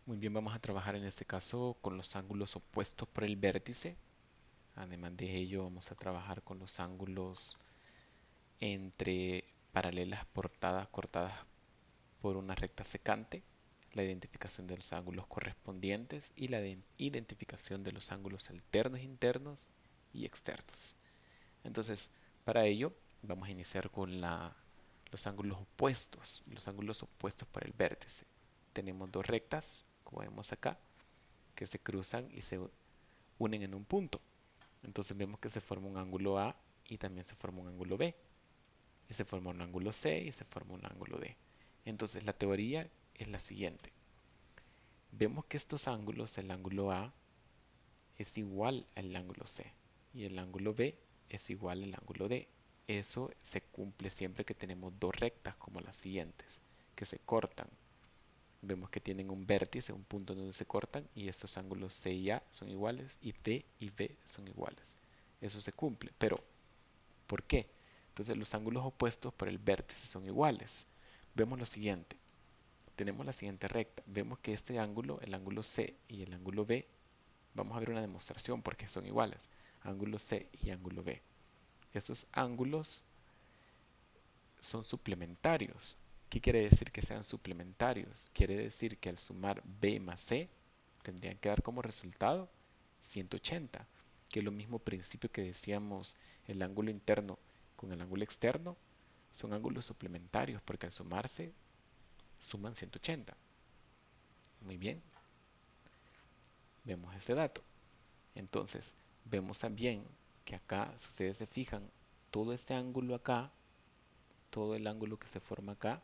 Muy bien, vamos a trabajar en este caso con los ángulos opuestos por el vértice. Además de ello, vamos a trabajar con los ángulos entre paralelas cortadas por una recta secante, la identificación de los ángulos correspondientes y la identificación de los ángulos alternos internos y externos. Entonces, para ello, vamos a iniciar con los ángulos opuestos para el vértice. Tenemos dos rectas, como vemos acá, que se cruzan y se unen en un punto. Entonces vemos que se forma un ángulo A y también se forma un ángulo B. Y se forma un ángulo C y se forma un ángulo D. Entonces la teoría es la siguiente. Vemos que estos ángulos, el ángulo A es igual al ángulo C y el ángulo B es igual al ángulo D. Eso se cumple siempre que tenemos dos rectas como las siguientes, que se cortan. Vemos que tienen un vértice, un punto donde se cortan y estos ángulos C y A son iguales y D y B son iguales. Eso se cumple, pero ¿por qué? Entonces los ángulos opuestos por el vértice son iguales. Vemos lo siguiente, tenemos la siguiente recta, vemos que este ángulo, el ángulo C y el ángulo B, vamos a ver una demostración porque son iguales, ángulo C y ángulo B. Estos ángulos son suplementarios. ¿Qué quiere decir que sean suplementarios? Quiere decir que al sumar B más C tendrían que dar como resultado 180, que es lo mismo principio que decíamos el ángulo interno con el ángulo externo, son ángulos suplementarios porque al sumarse suman 180. Muy bien, vemos este dato. Entonces, vemos también que acá, si ustedes se fijan, todo este ángulo acá, todo el ángulo que se forma acá,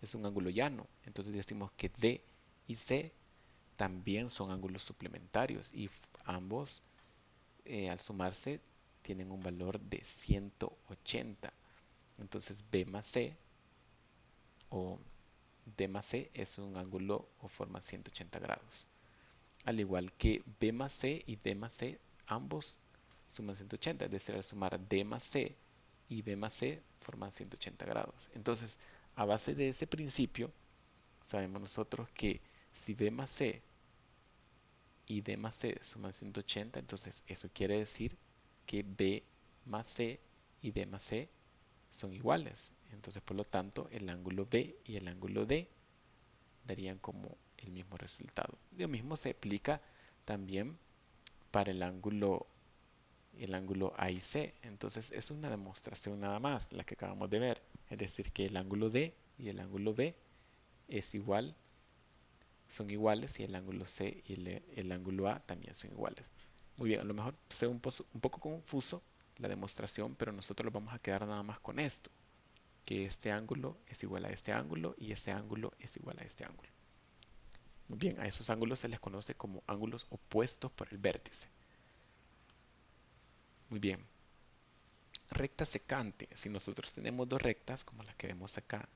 es un ángulo llano. Entonces decimos que D y C también son ángulos suplementarios y ambos al sumarse tienen un valor de 180. Entonces B más C o D más C es un ángulo o forma 180 grados. Al igual que B más C y D más C, ambos suman 180, es decir, al sumar D más C y B más C forman 180 grados. Entonces, a base de ese principio, sabemos nosotros que si B más C y D más C suman 180, entonces eso quiere decir que B más C y D más C son iguales. Entonces, por lo tanto, el ángulo B y el ángulo D darían como el mismo resultado. Lo mismo se aplica también para el ángulo A y C. Entonces, es una demostración nada más, la que acabamos de ver. Es decir, que el ángulo D y el ángulo B es igual, son iguales y el ángulo C y el ángulo A también son iguales. Muy bien, a lo mejor sea un poco confuso la demostración, pero nosotros nos vamos a quedar nada más con esto, que este ángulo es igual a este ángulo y este ángulo es igual a este ángulo. Muy bien, a esos ángulos se les conoce como ángulos opuestos por el vértice. Muy bien, recta secante. Si nosotros tenemos dos rectas, como las que vemos acá,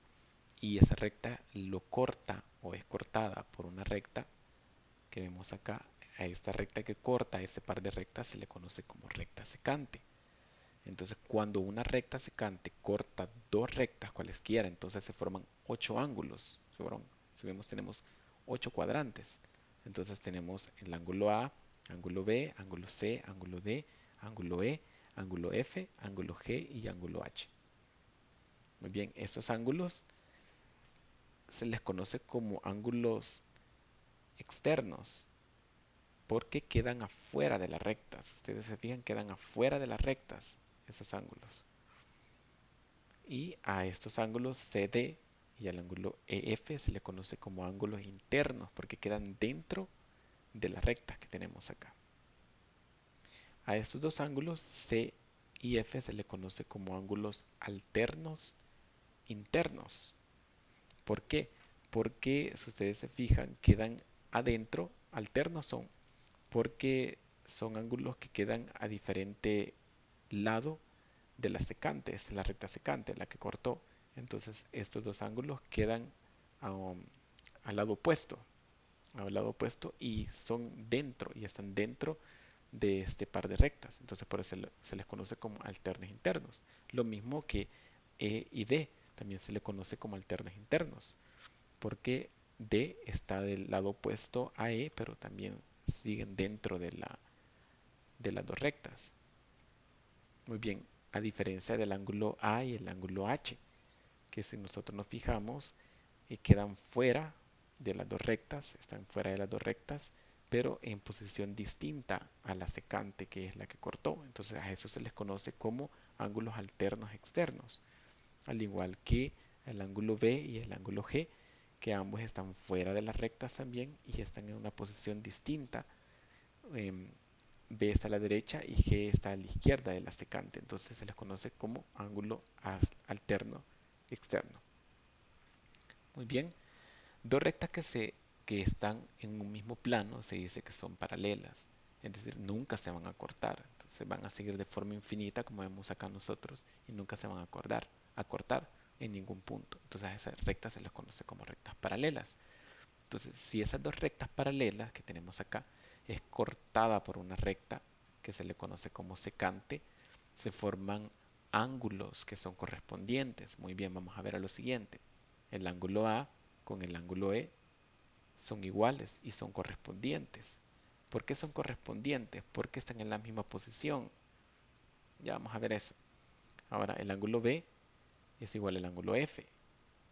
y esa recta lo corta o es cortada por una recta que vemos acá, a esta recta que corta ese par de rectas se le conoce como recta secante. Entonces, cuando una recta secante corta dos rectas cualesquiera, entonces se forman ocho ángulos. Si vemos, tenemos ocho cuadrantes. Entonces tenemos el ángulo A, ángulo B, ángulo C, ángulo D, ángulo E, ángulo F, ángulo G y ángulo H. Muy bien, estos ángulos se les conoce como ángulos externos porque quedan afuera de las rectas. Ustedes se fijan, quedan afuera de las rectas esos ángulos. Y a estos ángulos CD y al ángulo EF se le conoce como ángulos internos porque quedan dentro de las rectas que tenemos acá. A estos dos ángulos C y F se le conoce como ángulos alternos internos. ¿Por qué? Porque si ustedes se fijan, quedan adentro, alternos son, porque son ángulos que quedan a diferente lado de la secante, es la recta secante, la que cortó. Entonces estos dos ángulos quedan um, al lado opuesto, al lado opuesto y son dentro y están dentro de este par de rectas. Entonces por eso se les conoce como alternos internos. Lo mismo que E y D también se le conoce como alternos internos, porque D está del lado opuesto a E, pero también siguen dentro de las dos rectas. Muy bien, a diferencia del ángulo A y el ángulo H, que si nosotros nos fijamos, quedan fuera de las dos rectas, están fuera de las dos rectas, pero en posición distinta a la secante, que es la que cortó. Entonces a eso se les conoce como ángulos alternos externos, al igual que el ángulo B y el ángulo G, que ambos están fuera de las rectas también y están en una posición distinta. Em, B está a la derecha y G está a la izquierda de la secante. Entonces se les conoce como ángulo alterno externo. Muy bien. Dos rectas que están en un mismo plano se dice que son paralelas, es decir, nunca se van a cortar, entonces van a seguir de forma infinita como vemos acá nosotros y nunca se van a cortar en ningún punto. Entonces a esas rectas se les conoce como rectas paralelas. Entonces, si esas dos rectas paralelas que tenemos acá es cortada por una recta que se le conoce como secante, se forman ángulos que son correspondientes. Muy bien, vamos a ver a lo siguiente. El ángulo A con el ángulo E son iguales y son correspondientes. ¿Por qué son correspondientes? Porque están en la misma posición. Ya vamos a ver eso. Ahora, el ángulo B es igual al ángulo F.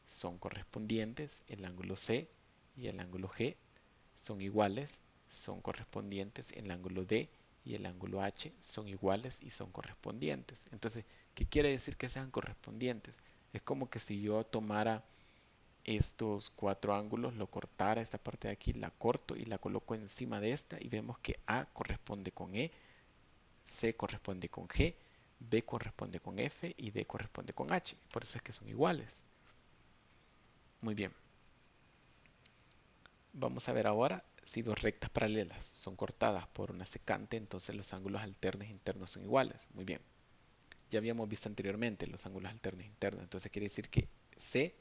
Son correspondientes. El ángulo C y el ángulo G son iguales, son correspondientes. El ángulo D y el ángulo H son iguales y son correspondientes. Entonces, ¿qué quiere decir que sean correspondientes? Es como que si yo tomara estos cuatro ángulos, lo cortara, esta parte de aquí la corto y la coloco encima de esta y vemos que A corresponde con E, C corresponde con G, B corresponde con F y D corresponde con H. Por eso es que son iguales. Muy bien. Vamos a ver ahora si dos rectas paralelas son cortadas por una secante, entonces los ángulos alternos internos son iguales. Muy bien. Ya habíamos visto anteriormente los ángulos alternos internos, entonces quiere decir que C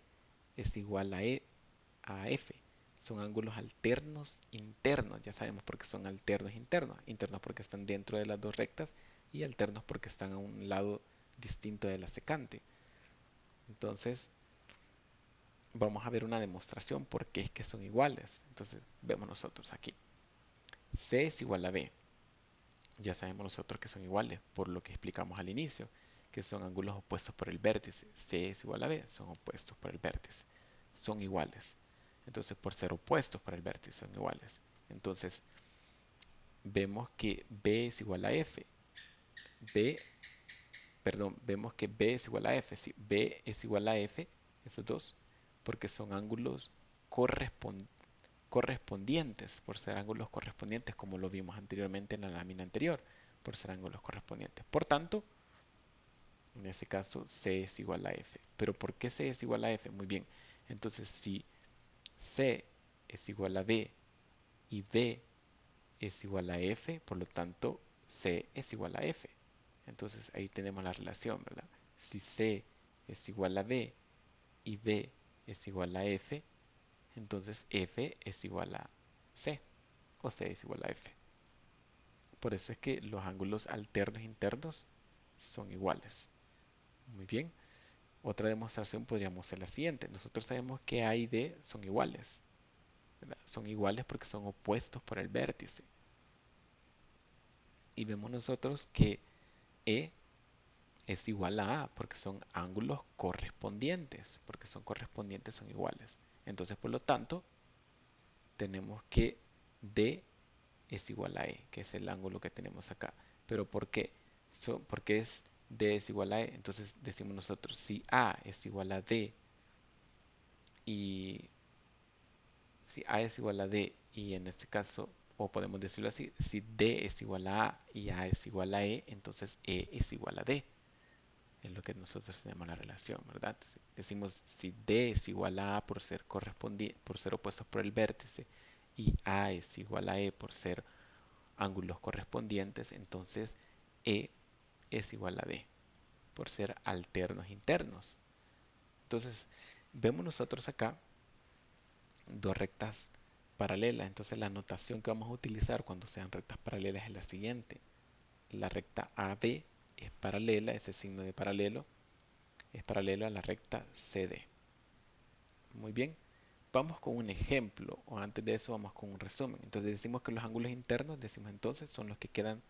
es igual a F. Son ángulos alternos internos. Ya sabemos por qué son alternos internos. Internos porque están dentro de las dos rectas y alternos porque están a un lado distinto de la secante. Entonces, vamos a ver una demostración por qué es que son iguales. Entonces, vemos nosotros aquí. C es igual a B. Ya sabemos nosotros que son iguales por lo que explicamos al inicio, que son ángulos opuestos por el vértice. C es igual a B, son opuestos por el vértice. Son iguales. Entonces, por ser opuestos por el vértice, son iguales. Entonces, vemos que B es igual a F. B, perdón, vemos que B es igual a F. Sí, B es igual a F, esos dos, porque son ángulos correspondientes, por ser ángulos correspondientes, como lo vimos anteriormente en la lámina anterior, por ser ángulos correspondientes. Por tanto, en ese caso, C es igual a F. ¿Pero por qué C es igual a F? Muy bien. Entonces, si C es igual a B y B es igual a F, por lo tanto, C es igual a F. Entonces, ahí tenemos la relación, ¿verdad? Si C es igual a B y B es igual a F, entonces F es igual a C o C es igual a F. Por eso es que los ángulos alternos internos son iguales. Muy bien. Otra demostración podríamos ser la siguiente. Nosotros sabemos que A y D son iguales, ¿verdad? Son iguales porque son opuestos por el vértice. Y vemos nosotros que E es igual a porque son ángulos correspondientes, porque son correspondientes, son iguales. Entonces, por lo tanto, tenemos que D es igual a E, que es el ángulo que tenemos acá. Pero ¿por qué? Porque es D es igual a E. Entonces decimos nosotros, si A es igual a D y si A es igual a D y en este caso, o podemos decirlo así, si D es igual a y A es igual a E, entonces E es igual a D. Es lo que nosotros tenemos la relación, ¿verdad? Decimos si D es igual a por ser por ser opuestos por el vértice y A es igual a E por ser ángulos correspondientes, entonces E es igual a D por ser alternos internos. Entonces, vemos nosotros acá dos rectas paralelas. Entonces, la notación que vamos a utilizar cuando sean rectas paralelas es la siguiente. La recta AB es paralela, ese signo de paralelo es paralelo a la recta CD. Muy bien. Vamos con un ejemplo, o antes de eso vamos con un resumen. Entonces decimos que los ángulos internos, decimos entonces, son los que quedan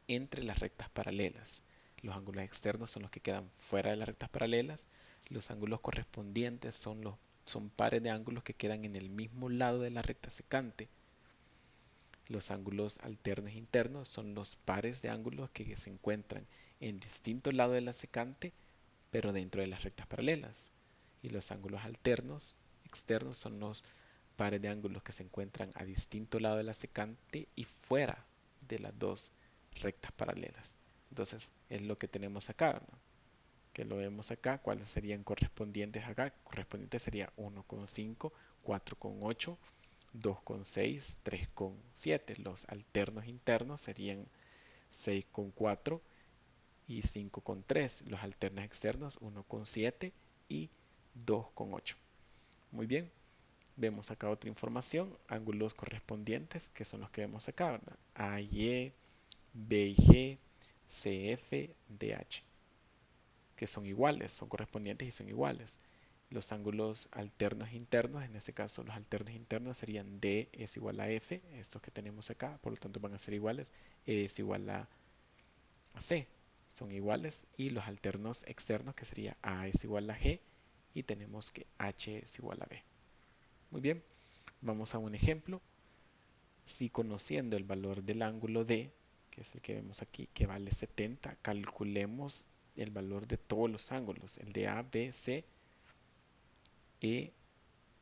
entre las rectas paralelas. Los ángulos externos son los que quedan fuera de las rectas paralelas. Los ángulos correspondientes son pares de ángulos que quedan en el mismo lado de la recta secante. Los ángulos alternos internos son los pares de ángulos que se encuentran en distinto lado de la secante, pero dentro de las rectas paralelas. Y los ángulos alternos externos son los pares de ángulos que se encuentran a distinto lado de la secante y fuera de las dos rectas paralelas. Entonces es lo que tenemos acá, ¿no? Que lo vemos acá. ¿Cuáles serían correspondientes acá? Correspondiente sería 1,5, 4,8, 2,6, 3,7. Los alternos internos serían 6,4 y 5,3. Los alternos externos 1,7 y 2,8. Muy bien. Vemos acá otra información, ángulos correspondientes, que son los que vemos acá, ¿verdad? A y E, B y G, CF, DH, que son iguales, son correspondientes y son iguales. Los ángulos alternos internos, en este caso los alternos internos serían D es igual a F, estos que tenemos acá, por lo tanto van a ser iguales, E es igual a C, son iguales, y los alternos externos, que sería A es igual a G, y tenemos que H es igual a B. Muy bien, vamos a un ejemplo. Si conociendo el valor del ángulo D, que es el que vemos aquí, que vale 70, calculemos el valor de todos los ángulos, el de A, B, C, E,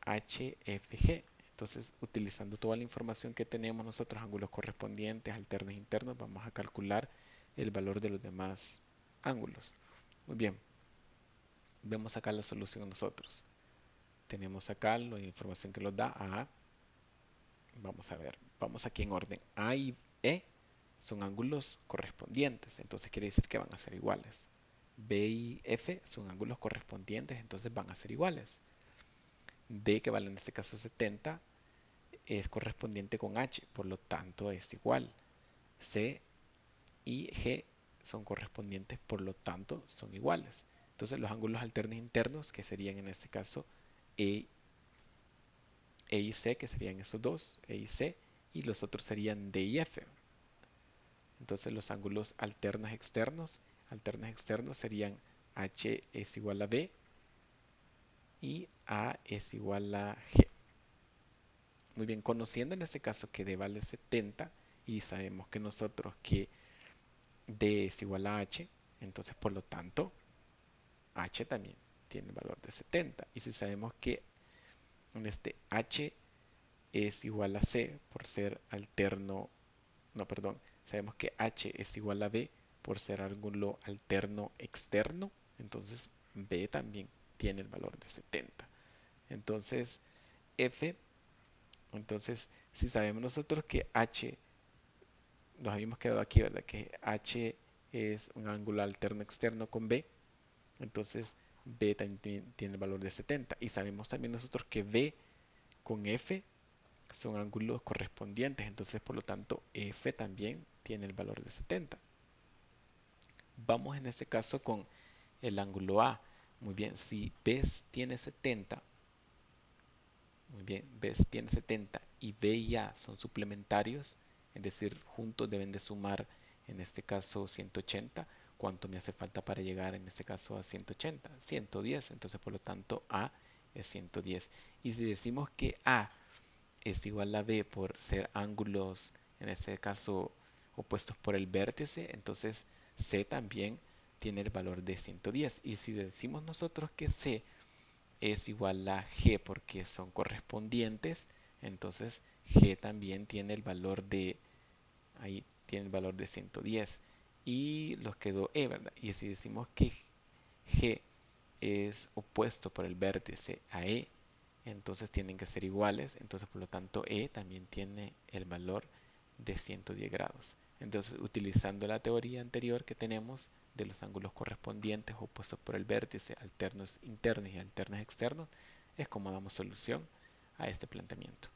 H, F, G. Entonces, utilizando toda la información que tenemos nosotros, ángulos correspondientes, alternos internos, vamos a calcular el valor de los demás ángulos. Muy bien, vemos acá la solución nosotros. Tenemos acá la información que nos da A. Vamos a ver, vamos aquí en orden. A y E son ángulos correspondientes, entonces quiere decir que van a ser iguales. B y F son ángulos correspondientes, entonces van a ser iguales. D, que vale en este caso 70, es correspondiente con H, por lo tanto es igual. C y G son correspondientes, por lo tanto son iguales. Entonces los ángulos alternos internos, que serían en este caso E, E y C, que serían esos dos, E y C, y los otros serían D y F. Entonces los ángulos alternos externos serían H es igual a B y A es igual a G. Muy bien, conociendo en este caso que D vale 70 y sabemos que nosotros que D es igual a H, entonces por lo tanto H también tiene el valor de 70. Y si sabemos que en este H es igual a C por ser alterno, no, perdón, sabemos que H es igual a B por ser ángulo alterno externo, entonces B también tiene el valor de 70. Entonces F, entonces si sabemos nosotros que H, nos habíamos quedado aquí, ¿verdad? Que H es un ángulo alterno externo con B, entonces B también tiene el valor de 70. Y sabemos también nosotros que B con F son ángulos correspondientes, entonces por lo tanto F también tiene el valor de 70. Vamos en este caso con el ángulo A. Muy bien, si B tiene 70, muy bien, B tiene 70 y B y A son suplementarios, es decir, juntos deben de sumar en este caso 180. ¿Cuánto me hace falta para llegar en este caso a 180? 110, entonces por lo tanto A es 110. Y si decimos que A es igual a B por ser ángulos, en este caso opuestos por el vértice, entonces C también tiene el valor de 110. Y si decimos nosotros que C es igual a G porque son correspondientes, entonces G también tiene el valor de, ahí tiene el valor de 110. Y nos quedó E, ¿verdad? Y si decimos que G es opuesto por el vértice a E, entonces tienen que ser iguales, entonces por lo tanto E también tiene el valor de 110 grados. Entonces, utilizando la teoría anterior que tenemos de los ángulos correspondientes opuestos por el vértice, alternos internos y alternos externos, es como damos solución a este planteamiento.